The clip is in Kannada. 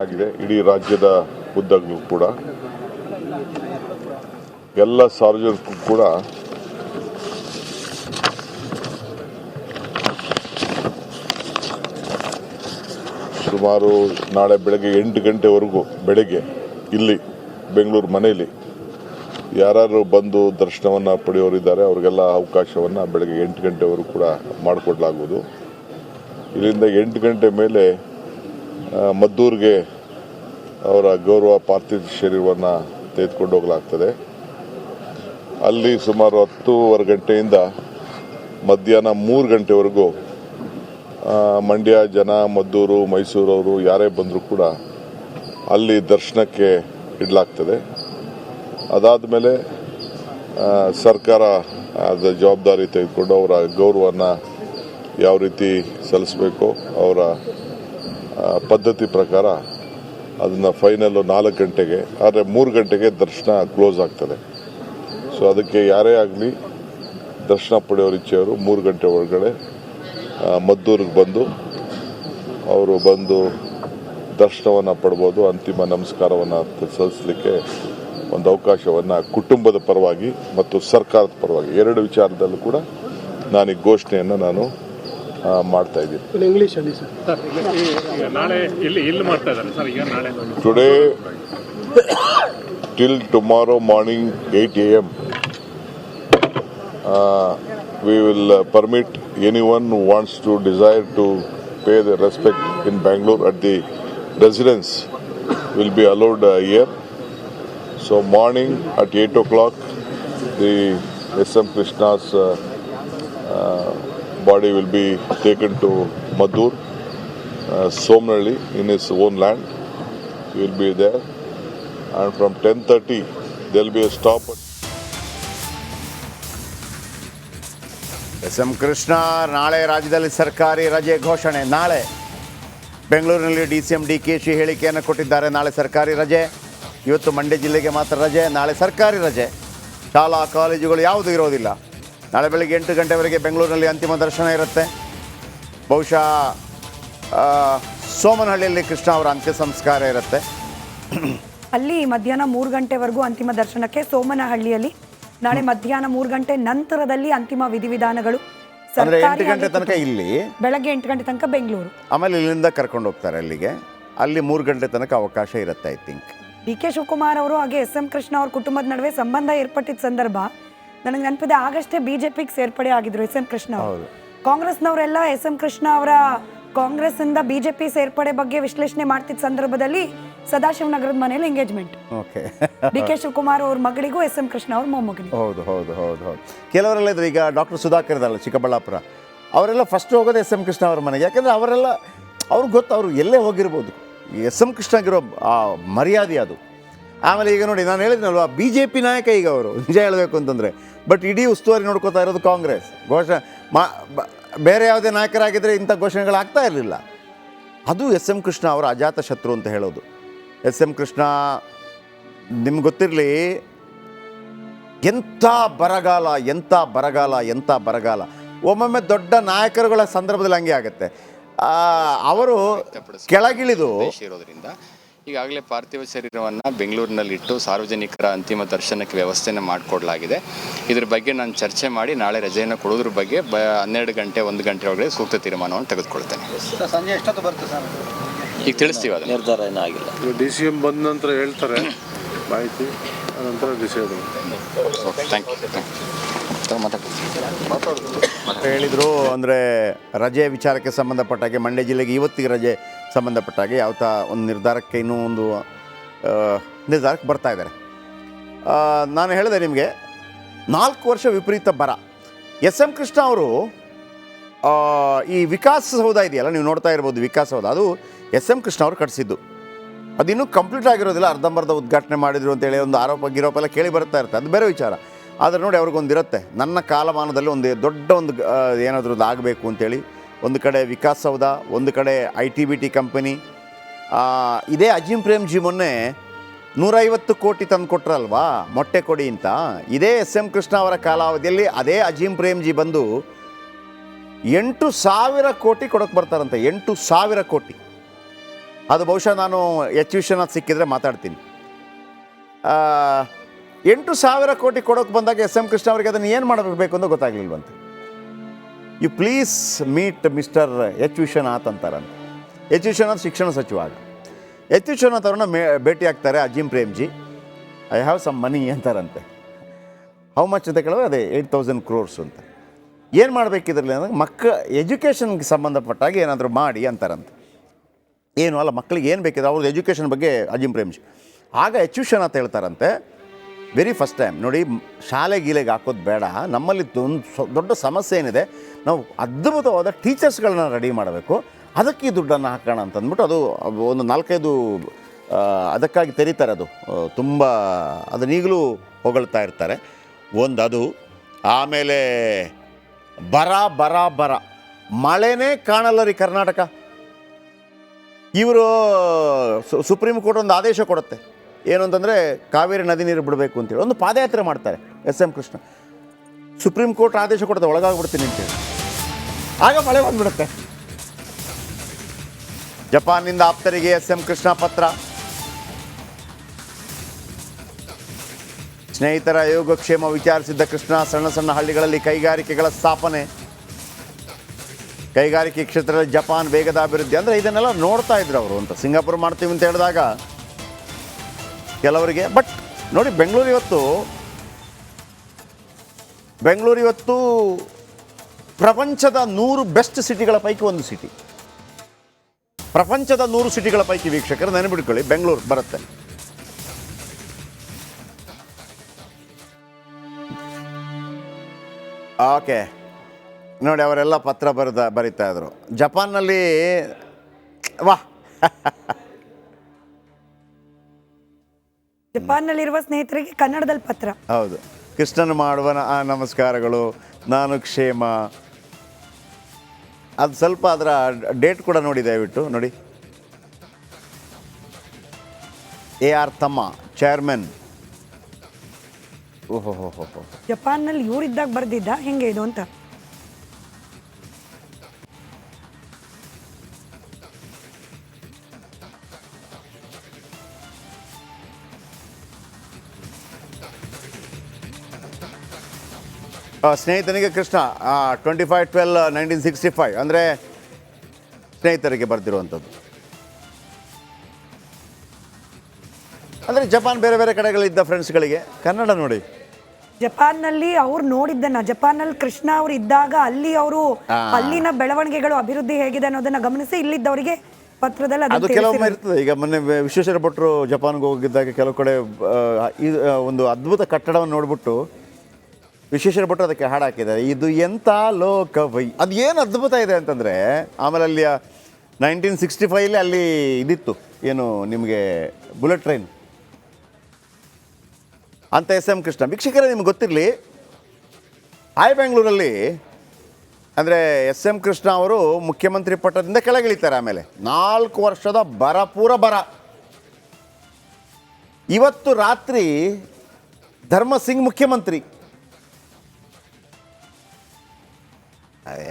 ಆಗಿದೆ ಇಡೀ ರಾಜ್ಯದ ಉದ್ದಗಲೂ ಕೂಡ ಎಲ್ಲ ಸಾರ್ವಜನಿಕರು ಕೂಡ ಸುಮಾರು ನಾಳೆ ಬೆಳಗ್ಗೆ 8 ಗಂಟೆವರೆಗೂ ಬೆಳಗ್ಗೆ ಇಲ್ಲಿ ಬೆಂಗಳೂರು ಮನೆಯಲ್ಲಿ ಯಾರು ಬಂದು ದರ್ಶನವನ್ನು ಪಡೆಯೋರಿದ್ದಾರೆ ಅವರಿಗೆಲ್ಲ ಅವಕಾಶವನ್ನು ಬೆಳಗ್ಗೆ 8 ಗಂಟೆವರೆಗೂ ಕೂಡ ಮಾಡಿಕೊಡಲಾಗುವುದು. ಇಲ್ಲಿಂದ 8 ಗಂಟೆ ಮೇಲೆ ಮದ್ದೂರಿಗೆ ಅವರ ಗೌರವ ಪಾರ್ಥಿವ ಶರೀರವನ್ನು ತೆಗೆದುಕೊಂಡು ಹೋಗಲಾಗ್ತದೆ. ಅಲ್ಲಿ ಸುಮಾರು 10:15 ಗಂಟೆಯಿಂದ ಮಧ್ಯಾಹ್ನ 3 ಗಂಟೆವರೆಗೂ ಮಂಡ್ಯ ಜನ, ಮದ್ದೂರು, ಮೈಸೂರವರು ಯಾರೇ ಬಂದರೂ ಕೂಡ ಅಲ್ಲಿ ದರ್ಶನಕ್ಕೆ ಇಡಲಾಗ್ತದೆ. ಅದಾದ ಮೇಲೆ ಸರ್ಕಾರ ಅದರ ಜವಾಬ್ದಾರಿ ತೆಗೆದುಕೊಂಡು ಅವರ ಗೌರವವನ್ನು ಯಾವ ರೀತಿ ಸಲ್ಲಿಸಬೇಕು ಅವರ ಪದ್ಧತಿ ಪ್ರಕಾರ ಅದನ್ನು ಫೈನಲ್ಲು 4 ಗಂಟೆಗೆ, ಆದರೆ 3 ಗಂಟೆಗೆ ದರ್ಶನ ಕ್ಲೋಸ್ ಆಗ್ತದೆ. ಸೊ ಅದಕ್ಕೆ ಯಾರೇ ಆಗಲಿ ದರ್ಶನ ಪಡೆಯೋರು ಇಚ್ಛೆಯವರು 3 ಗಂಟೆ ಒಳಗಡೆ ಮದ್ದೂರಿಗೆ ಬಂದು ಅವರು ಬಂದು ದರ್ಶನವನ್ನು ಪಡ್ಬೋದು. ಅಂತಿಮ ನಮಸ್ಕಾರವನ್ನು ಸಲ್ಲಿಸಲಿಕ್ಕೆ ಒಂದು ಅವಕಾಶವನ್ನು ಕುಟುಂಬದ ಪರವಾಗಿ ಮತ್ತು ಸರ್ಕಾರದ ಪರವಾಗಿ 2 ವಿಚಾರದಲ್ಲೂ ಕೂಡ ನಾನು ಈ ಘೋಷಣೆಯನ್ನು ನಾನು ಮಾಡ್ತಾ ಇದ್ದೀನಿ. ಇಂಗ್ಲಿಷಲ್ಲಿ ಸರ್ ನಾಳೆ ಇಲ್ಲಿ ಮಾಡ್ತಾ ಇದ್ದಾರೆ ಸರ್. ಈಗ ನಾಳೆ today till tomorrow morning 8 AM we will permit anyone who wants to desire to pay the respect in Bangalore at the residence will be allowed here. So morning at 8 o'clock the SM Krishna's body will be taken to Maddur, Somnalli in his own land. He will be there, and from 10:30 there will be a stop. SM Krishna ನಾಳೆ ರಾಜ್ಯದಲ್ಲಿ ಸರ್ಕಾರಿ ರಜೆ ಘೋಷಣೆ. ನಾಳೆ ಬೆಂಗಳೂರಿನಲ್ಲಿ DCM DKಶಿ ಹೇಳಿಕೆಯನ್ನು ಕೊಟ್ಟಿದ್ದಾರೆ. ನಾಳೆ ಸರ್ಕಾರಿ ರಜೆ. ಇವತ್ತು ಮಂಡ್ಯ ಜಿಲ್ಲೆಗೆ ಮಾತ್ರ ರಜೆ, ನಾಳೆ ಸರ್ಕಾರಿ ರಜೆ. ಶಾಲಾ ಕಾಲೇಜುಗಳು ಯಾವುದೂ ಇರೋದಿಲ್ಲ. ನಾಳೆ ಬೆಳಗ್ಗೆ 8 ಗಂಟೆವರೆಗೆ ಬೆಂಗಳೂರಿನಲ್ಲಿ ಅಂತಿಮ ದರ್ಶನ ಇರುತ್ತೆ. ಬಹುಶಃ ಸೋಮನಹಳ್ಳಿಯಲ್ಲಿ ಕೃಷ್ಣ ಅವರ ಅಂತ್ಯ ಸಂಸ್ಕಾರ ಇರುತ್ತೆ. ಅಲ್ಲಿ ಮಧ್ಯಾಹ್ನ 3 ಗಂಟೆವರೆಗೂ ಅಂತಿಮ ದರ್ಶನಕ್ಕೆ ಸೋಮನಹಳ್ಳಿಯಲ್ಲಿ. ನಾಳೆ ಮಧ್ಯಾಹ್ನ 3 ಗಂಟೆ ನಂತರದಲ್ಲಿ ಅಂತಿಮ ವಿಧಿವಿಧಾನಗಳು. 8 ಗಂಟೆ ತನಕ ಇಲ್ಲಿ, ಬೆಳಗ್ಗೆ 8 ಗಂಟೆ ತನಕ ಬೆಂಗಳೂರು. ಆಮೇಲೆ ಇಲ್ಲಿಂದ ಕರ್ಕೊಂಡು ಹೋಗ್ತಾರೆ ಅಲ್ಲಿಗೆ. ಅಲ್ಲಿ 3 ಗಂಟೆ ತನಕ ಅವಕಾಶ ಇರುತ್ತೆ. ಐ ಥಿಂಕ್ DK ಶಿವಕುಮಾರ್ ಅವರು ಹಾಗೆ SM ಕೃಷ್ಣ ಅವ್ರ ಕುಟುಂಬದ ನಡುವೆ ಸಂಬಂಧ ಏರ್ಪಟ್ಟಿದ್ದ ಸಂದರ್ಭ ನನಗೆ ನೆನಪಿದೆ. ಆಗಷ್ಟೇ BJPಗೆ ಸೇರ್ಪಡೆ ಆಗಿದ್ರು SM ಕೃಷ್ಣ ಅವರು. ಕಾಂಗ್ರೆಸ್ನವರೆಲ್ಲ SM ಕೃಷ್ಣ ಅವರ ಕಾಂಗ್ರೆಸ್ ಇಂದ BJP ಸೇರ್ಪಡೆ ಬಗ್ಗೆ ವಿಶ್ಲೇಷಣೆ ಮಾಡ್ತಿದ್ದ ಸಂದರ್ಭದಲ್ಲಿ ಸದಾಶಿವನಗರದ ಮನೆಯಲ್ಲಿ ಎಂಗೇಜ್ಮೆಂಟ್. ಓಕೆ. DK ಶಿವಕುಮಾರ್ ಅವ್ರ ಮಗಳಿಗೂ SM ಕೃಷ್ಣ ಅವ್ರ ಮೊಮ್ಮಗನಿಗೂ. ಹೌದು ಹೌದು ಹೌದು ಹೌದು. ಕೆಲವರೆಲ್ಲ ಇದ್ರು. ಈಗ ಡಾಕ್ಟರ್ ಸುಧಾಕರ್ ಇದಾರಲ್ಲ ಚಿಕ್ಕಬಳ್ಳಾಪುರ, ಅವರೆಲ್ಲ ಫಸ್ಟ್ ಹೋಗೋದು SM ಕೃಷ್ಣ ಅವ್ರ ಮನೆಗೆ. ಯಾಕಂದರೆ ಅವರೆಲ್ಲ ಅವ್ರಿಗೆ ಗೊತ್ತು ಅವರು ಎಲ್ಲೇ ಹೋಗಿರ್ಬೋದು. SM ಕೃಷ್ಣಗಿರೋ ಮರ್ಯಾದೆ ಅದು. ಆಮೇಲೆ ಈಗ ನೋಡಿ, ನಾನು ಹೇಳಿದ್ನಲ್ವ BJP ನಾಯಕ ಈಗ ಅವರು, ನಿಜ ಹೇಳಬೇಕು ಅಂತಂದರೆ. ಬಟ್ ಇಡೀ ಉಸ್ತುವಾರಿ ನೋಡ್ಕೋತಾ ಇರೋದು ಕಾಂಗ್ರೆಸ್. ಘೋಷಣೆ ಬೇರೆ ಯಾವುದೇ ನಾಯಕರಾಗಿದ್ದರೆ ಇಂಥ ಘೋಷಣೆಗಳಾಗ್ತಾ ಇರಲಿಲ್ಲ. ಅದು SM ಕೃಷ್ಣ ಅವರ ಅಜಾತ ಶತ್ರು ಅಂತ ಹೇಳೋದು. SM ಕೃಷ್ಣ ನಿಮ್ಗೆ ಗೊತ್ತಿರಲಿ, ಎಂಥ ಬರಗಾಲ ಎಂಥ ಬರಗಾಲ ಎಂಥ ಬರಗಾಲ. ಒಮ್ಮೊಮ್ಮೆ ದೊಡ್ಡ ನಾಯಕರುಗಳ ಸಂದರ್ಭದಲ್ಲಿ ಹಂಗೆ ಆಗುತ್ತೆ. ಅವರು ಕೆಳಗಿಳಿದು ಇರೋದ್ರಿಂದ ಈಗಾಗಲೇ ಪಾರ್ಥಿವ ಶರೀರವನ್ನು ಬೆಂಗಳೂರಿನಲ್ಲಿಟ್ಟು ಸಾರ್ವಜನಿಕರ ಅಂತಿಮ ದರ್ಶನಕ್ಕೆ ವ್ಯವಸ್ಥೆಯನ್ನು ಮಾಡಿಕೊಡಲಾಗಿದೆ. ಇದ್ರ ಬಗ್ಗೆ ನಾನು ಚರ್ಚೆ ಮಾಡಿ ನಾಳೆ ರಜೆಯನ್ನು ಕೊಡೋದ್ರ ಬಗ್ಗೆ 12 ಗಂಟೆ 1 ಗಂಟೆ ಒಳಗಡೆ ಸೂಕ್ತ ತೀರ್ಮಾನವನ್ನು ತೆಗೆದುಕೊಳ್ತೇನೆ. ಸಂಜೆ ಎಷ್ಟೊತ್ತು ಬರುತ್ತೆ ಸರ್? ಈಗ ತಿಳಿಸ್ತೀವಿ, ಅದು ನಿರ್ಧಾರ ಏನೂ ಆಗಿಲ್ಲ. DCM ಬಂದ ನಂತರ ಹೇಳ್ತಾರೆ ಮಾಹಿತಿ, ನಂತರ ಡಿಸೈಡ್. Okay, thank you. ಹೇಳಿದರು ಅಂದರೆ ರಜೆ ವಿಚಾರಕ್ಕೆ ಸಂಬಂಧಪಟ್ಟಾಗೆ ಮಂಡ್ಯ ಜಿಲ್ಲೆಗೆ ಇವತ್ತಿಗೆ ರಜೆ ಸಂಬಂಧಪಟ್ಟಾಗೆ ಯಾವ ಒಂದು ನಿರ್ಧಾರಕ್ಕೆ ಇನ್ನೂ ಒಂದು ನಿರ್ಧಾರಕ್ಕೆ ಬರ್ತಾ ಇದ್ದಾರೆ. ನಾನು ಹೇಳಿದೆ ನಿಮಗೆ 4 ವರ್ಷ ವಿಪರೀತ ಬರ. SM ಕೃಷ್ಣ ಅವರು ಈ ವಿಕಾಸಸೌಧ ಇದೆಯಲ್ಲ, ನೀವು ನೋಡ್ತಾ ಇರ್ಬೋದು ವಿಕಾಸಸೌಧ, ಅದು SM ಕೃಷ್ಣ ಅವರು ಕಟ್ಟಿಸಿದ್ದು. ಅದಿನ್ನೂ ಕಂಪ್ಲೀಟ್ ಆಗಿರೋದಿಲ್ಲ, ಅರ್ಧಂಬರ್ಧ ಉದ್ಘಾಟನೆ ಮಾಡಿದ್ರು ಅಂತೇಳಿ ಒಂದು ಆರೋಪ ಗಿರೋಪ ಕೇಳಿ ಬರ್ತಾ ಇರುತ್ತೆ. ಅದು ಬೇರೆ ವಿಚಾರ. ಆದರೆ ನೋಡಿ, ಅವ್ರಿಗೊಂದಿರುತ್ತೆ, ನನ್ನ ಕಾಲಮಾನದಲ್ಲಿ ಒಂದು ದೊಡ್ಡ ಒಂದು ಏನಾದರೂ ಒಂದು ಆಗಬೇಕು ಅಂತೇಳಿ. ಒಂದು ಕಡೆ ವಿಕಾಸಸೌಧ, ಒಂದು ಕಡೆ ITBT ಕಂಪನಿ. ಇದೇ ಅಜೀಂ ಪ್ರೇಮ್ಜಿ ಮೊನ್ನೆ 150 ಕೋಟಿ ತಂದು ಕೊಟ್ರಲ್ವಾ ಮೊಟ್ಟೆ ಕೊಡಿ ಅಂತ. ಇದೇ SM ಕೃಷ್ಣ ಅವರ ಕಾಲಾವಧಿಯಲ್ಲಿ ಅದೇ ಅಜೀಂ ಪ್ರೇಮ್ಜಿ ಬಂದು 8,000 ಕೋಟಿ ಕೊಡೋಕೆ ಬರ್ತಾರಂತೆ. 8,000 ಕೋಟಿ. ಅದು ಬಹುಶಃ ನಾನು ಎಚ್ ವಿಶ್ವನಾಥ್ ಸಿಕ್ಕಿದ್ರೆ ಮಾತಾಡ್ತೀನಿ. 8,000 ಕೋಟಿ ಕೊಡೋಕೆ ಬಂದಾಗ ಎಸ್ ಎಂ ಕೃಷ್ಣ ಅವರಿಗೆ ಅದನ್ನು ಏನು ಮಾಡಬೇಕು ಅಂತ ಗೊತ್ತಾಗಲಿಲ್ವಂತೆ. You please meet mister H Vishwanath ಅಂತಾರಂತೆ. ಎಚ್ ವಿಶ್ವನಾಥ್ ಶಿಕ್ಷಣ ಸಚಿವ ಆಗ. ಎಚ್ ವಿಶ್ವನಾಥ್ ಅವ್ರನ್ನ ಭೇಟಿ ಆಗ್ತಾರೆ Azim Premji. I have some money ಅಂತಾರಂತೆ. ಹೌ ಮಚ್ ಅಂತ ಕೇಳಿದ್ರೆ ಅದೇ 8,000 crores ಅಂತ. ಏನು ಮಾಡಬೇಕಿದ್ರಲ್ಲಿ ಅಂದರೆ ಎಜುಕೇಷನ್ಗೆ ಸಂಬಂಧಪಟ್ಟಾಗ ಏನಾದರೂ ಮಾಡಿ ಅಂತಾರಂತೆ. ಏನು ಅಲ್ಲ, ಮಕ್ಕಳಿಗೆ ಏನು ಬೇಕಿದ್ರೆ ಅವ್ರದ್ದು ಎಜುಕೇಷನ್ ಬಗ್ಗೆ ಅಜೀಂ ಪ್ರೇಮ್ಜಿ. ಆಗ ಎಚ್ ವಿಶ್ವನಾಥ್ ಹೇಳ್ತಾರಂತೆ, ವೆರಿ ಫಸ್ಟ್ ಟೈಮ್ ನೋಡಿ, ಶಾಲೆ ಗೀಲೆಗೆ ಹಾಕೋದು ಬೇಡ, ನಮ್ಮಲ್ಲಿ ದೊಡ್ಡ ಸಮಸ್ಯೆ ಏನಿದೆ, ನಾವು ಅದ್ಭುತವಾದ ಟೀಚರ್ಸ್ಗಳನ್ನ ರೆಡಿ ಮಾಡಬೇಕು, ಅದಕ್ಕೆ ಈ ದುಡ್ಡನ್ನು ಹಾಕೋಣ ಅಂತಂದ್ಬಿಟ್ಟು ಅದು ಒಂದು 4-5 ಅದಕ್ಕಾಗಿ ತೆರೀತಾರೆ. ಅದು ತುಂಬ ಅದನ್ನೀಗಲೂ ಹೊಗಳ್ತಾ ಇರ್ತಾರೆ. ಒಂದು ಅದು, ಆಮೇಲೆ ಬರ ಮಳೆನೇ ಕಾಣಲ್ಲ ರೀ ಕರ್ನಾಟಕ. ಇವರು ಸುಪ್ರೀಂ ಕೋರ್ಟ್ ಒಂದು ಆದೇಶ ಕೊಡುತ್ತೆ, ಏನು ಅಂತಂದರೆ ಕಾವೇರಿ ನದಿ ನೀರು ಬಿಡಬೇಕು ಅಂತೇಳಿ ಒಂದು ಪಾದಯಾತ್ರೆ ಮಾಡ್ತಾರೆ S M Krishna. Supreme court ಆದೇಶ ಕೊಡುತ್ತೆ ಒಳಗಾಗ್ಬಿಡ್ತೀನಿ ಅಂತೇಳಿ, ಆಗ ಮಳೆ ಬಂದ್ಬಿಡುತ್ತೆ. ಜಪಾನ್ನಿಂದ ಆಪ್ತರಿಗೆ ಎಸ್ ಎಂ ಕೃಷ್ಣ ಪತ್ರ. ಸ್ನೇಹಿತರ ಯೋಗಕ್ಷೇಮ ವಿಚಾರಿಸಿದ್ದ ಕೃಷ್ಣ, ಸಣ್ಣ ಸಣ್ಣ ಹಳ್ಳಿಗಳಲ್ಲಿ ಕೈಗಾರಿಕೆಗಳ ಸ್ಥಾಪನೆ, ಕೈಗಾರಿಕೆ ಕ್ಷೇತ್ರದಲ್ಲಿ ಜಪಾನ್ ವೇಗದ ಅಭಿವೃದ್ಧಿ. ಅಂದರೆ ಇದನ್ನೆಲ್ಲ ನೋಡ್ತಾ ಇದ್ರು ಅವರು ಅಂತ. ಸಿಂಗಾಪುರ್ ಮಾಡ್ತೀವಿ ಅಂತ ಹೇಳಿದಾಗ ಕೆಲವರಿಗೆ, ಬಟ್ ನೋಡಿ ಬೆಂಗಳೂರು ಇವತ್ತು ಪ್ರಪಂಚದ 100 ಬೆಸ್ಟ್ ಸಿಟಿಗಳ ಪೈಕಿ ಒಂದು ಸಿಟಿ. ಪ್ರಪಂಚದ 100 ಸಿಟಿಗಳ ಪೈಕಿ ವೀಕ್ಷಕರು ನೆನಪಿಟ್ಕೊಳ್ಳಿ, ಬೆಂಗಳೂರು ಬರುತ್ತೆ. ಓಕೆ ನೋಡಿ, ಅವರೆಲ್ಲ ಪತ್ರ ಬರಿತಾ ಇದ್ರು. ಜಪಾನ್ನಲ್ಲಿ ವಾಹ್ ಜಪಾನ್ನಲ್ಲಿರುವ ಸ್ನೇಹಿತರಿಗೆ ಕನ್ನಡದಲ್ಲಿ ಪತ್ರ. ಹೌದು, ಕೃಷ್ಣನ ಮಾಡುವ ನಮಸ್ಕಾರಗಳು, ನಾನು ಕ್ಷೇಮ. ಅದು ಸ್ವಲ್ಪ ಅದರ ಡೇಟ್ ಕೂಡ ನೋಡಿ, ದಯವಿಟ್ಟು ನೋಡಿ. AR ತಮ್ಮ, ಚೇರ್ಮನ್. ಓಹೋ ಹೋ ಹೋ ಹೋ. ಜಪಾನ್ನಲ್ಲಿ ಇವರಿದ್ದಾಗ ಬರ್ದಿದ್ದ ಹೆಂಗೆ ಇದು ಅಂತ. ಸ್ನೇಹಿತನಿಗೆ ಕೃಷ್ಣ 25/12/1965 ಅಂದರೆ ಸ್ನೇಹಿತರಿಗೆ ಬರ್ತಿರುವಂಥದ್ದು. ಅಂದರೆ ಜಪಾನ್ ಬೇರೆ ಬೇರೆ ಕಡೆಗಳಿದ್ದ ಫ್ರೆಂಡ್ಸ್ಗಳಿಗೆ ಕನ್ನಡ ನೋಡಿ. ಜಪಾನ್ನಲ್ಲಿ ಅವ್ರು ನೋಡಿದ್ದನ್ನ, ಜಪಾನ್ನಲ್ಲಿ ಕೃಷ್ಣ ಅವರು ಇದ್ದಾಗ ಅಲ್ಲಿ ಅವರು ಅಲ್ಲಿನ ಬೆಳವಣಿಗೆಗಳು, ಅಭಿವೃದ್ಧಿ ಹೇಗಿದೆ ಅನ್ನೋದನ್ನ ಗಮನಿಸಿ ಇಲ್ಲಿದ್ದವರಿಗೆ ಪತ್ರದಲ್ಲಿ ಅದು ಕೆಲವೊಮ್ಮೆ ಇರ್ತದೆ. ಈಗ ಮೊನ್ನೆ ವಿಶ್ವೇಶ್ವರ ಭಟ್ರು ಜಪಾನ್ಗೆ ಹೋಗಿದ್ದಾಗ ಕೆಲವು ಕಡೆ ಒಂದು ಅದ್ಭುತ ಕಟ್ಟಡವನ್ನು ನೋಡ್ಬಿಟ್ಟು ವಿಶ್ವೇಶ್ವರ ಭಟ್ರು ಅದಕ್ಕೆ ಹಾಡು ಹಾಕಿದ್ದಾರೆ, ಇದು ಎಂಥ ಲೋಕವೈ. ಅದು ಏನು ಅದ್ಭುತ ಇದೆ ಅಂತಂದರೆ, ಆಮೇಲೆ ಅಲ್ಲಿ 1965 ಅಲ್ಲಿ ಇದಿತ್ತು ಏನು ನಿಮಗೆ ಬುಲೆಟ್ ಟ್ರೈನ್ ಅಂತ ಎಸ್ ಎಂ ಕೃಷ್ಣ. ವೀಕ್ಷಕರೇ ನಿಮ್ಗೆ ಗೊತ್ತಿರಲಿ, ಬೆಂಗಳೂರಲ್ಲಿ ಅಂದರೆ ಎಸ್ ಎಂ ಕೃಷ್ಣ ಅವರು ಮುಖ್ಯಮಂತ್ರಿ ಪಟ್ಟದಿಂದ ಕೆಳಗಿಳಿತಾರೆ. ಆಮೇಲೆ 4 ವರ್ಷದ ಪೂರ ಬರ. ಇವತ್ತು ರಾತ್ರಿ ಧರ್ಮಸಿಂಗ್ ಮುಖ್ಯಮಂತ್ರಿ. ಅದೇ